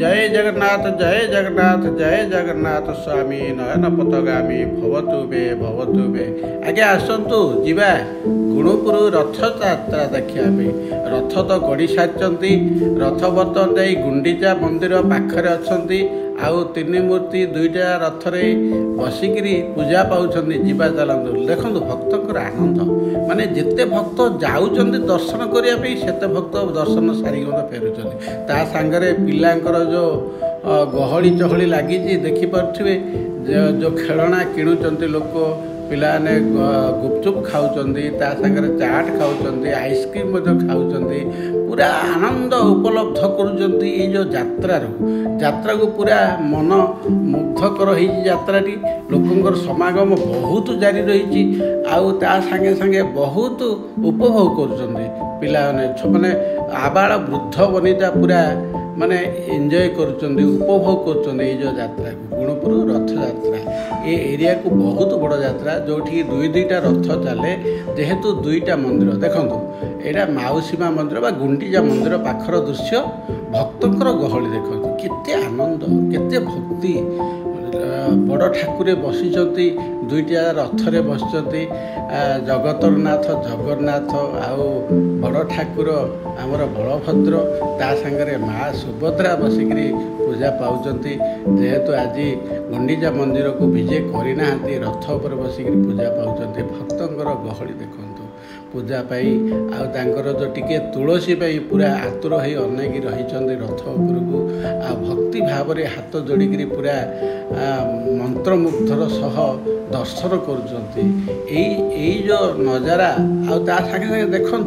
जय जगन्नाथ जय जगन्नाथ स्वामी नयन पथगामी भवतु मे आगे आसतु जीवा गुणुपुर रथ यात्रा देखा रथ तो गड़ी सारी रथ बर्तन जा गुंडीचा मंदिर पाखरे अच्छा आउ तीन मूर्ति दुईटा रथरे बसिकी पूजा पाँच जीवा चलतु देखो भक्तर आनंद माने जिते भक्त जाऊँ दर्शन करने से भक्त दर्शन सारिक फेरुंट ता सांगरे पिलांकर जो गहली चहली लगी देखिपे जो खेलना किणुंट लोक पिलाने गुपचुप खाऊँ सागर चाट खाऊँ आइसक्रीम खाऊँ पूरा आनंद उपलब्ध कर यात्रा को पूरा मन मुग्धकर होती लोकंर समागम बहुत जारी रही आगे सागे बहुत उपभोग कर पिला माने आबाल वृद्ध बनिता पूरा माने एंजॉय करुँच उपभोग कर गुणुपुर रथ यात्रा ये एरिया को बहुत बड़ यात्रा जो दुईटा रथ चले जेहेतु दुईटा मंदिर देखो यहाँ माउसीमा मंदिर बा गुंडीचा मंदिर पाखर दृश्य भक्तर गहली देखो केते आनंद केते भक्ति बड़ ठाकुरे बसिचंती दुईटा रथरे बसिचंती जगतरनाथ जगन्नाथ आउ बड़ ठाकुर आमर बलभद्र ता सांगरे माँ सुभद्रा बसिकी पूजा पाउचंती जेहेतु आज गुंडीचा मंदिर को विजे करना रथ पर बसिकी पूजा पाउचंती भक्तर गहली देखु पूजा पाई आउर जो टिके तुलसी पाई पूरा आतुर हो अनेक रही रथ उपरको आ भक्ति भाव में हाथ जोड़िकी पूरा मंत्रमुग्धर सह दर्शन कर जो नजारा आगे देखु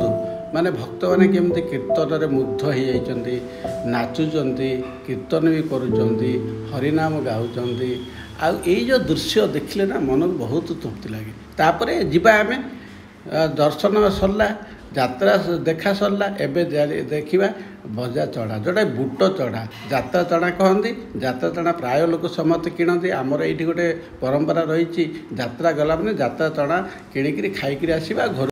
माने भक्त मैंने केमती कीर्तन में मुग्ध हो जाती नाचुंट कीर्तन भी करुँच हरिनाम गाँच जो दृश्य देखिले ना मन को बहुत तृप्ति लगे तापर जीवा आम दर्शन सरला यात्रा देखा सरला एबे देखा बजा चढ़ा जोटा बुट चढ़ा यात्रा चढ़ा कहती यात्रा चढ़ा प्राय लोक समस्त किणती आमर ये गोटे परंपरा रही यात्रा गला मैंने यात्रा चढ़ा किणिकी खाई आसवा घर।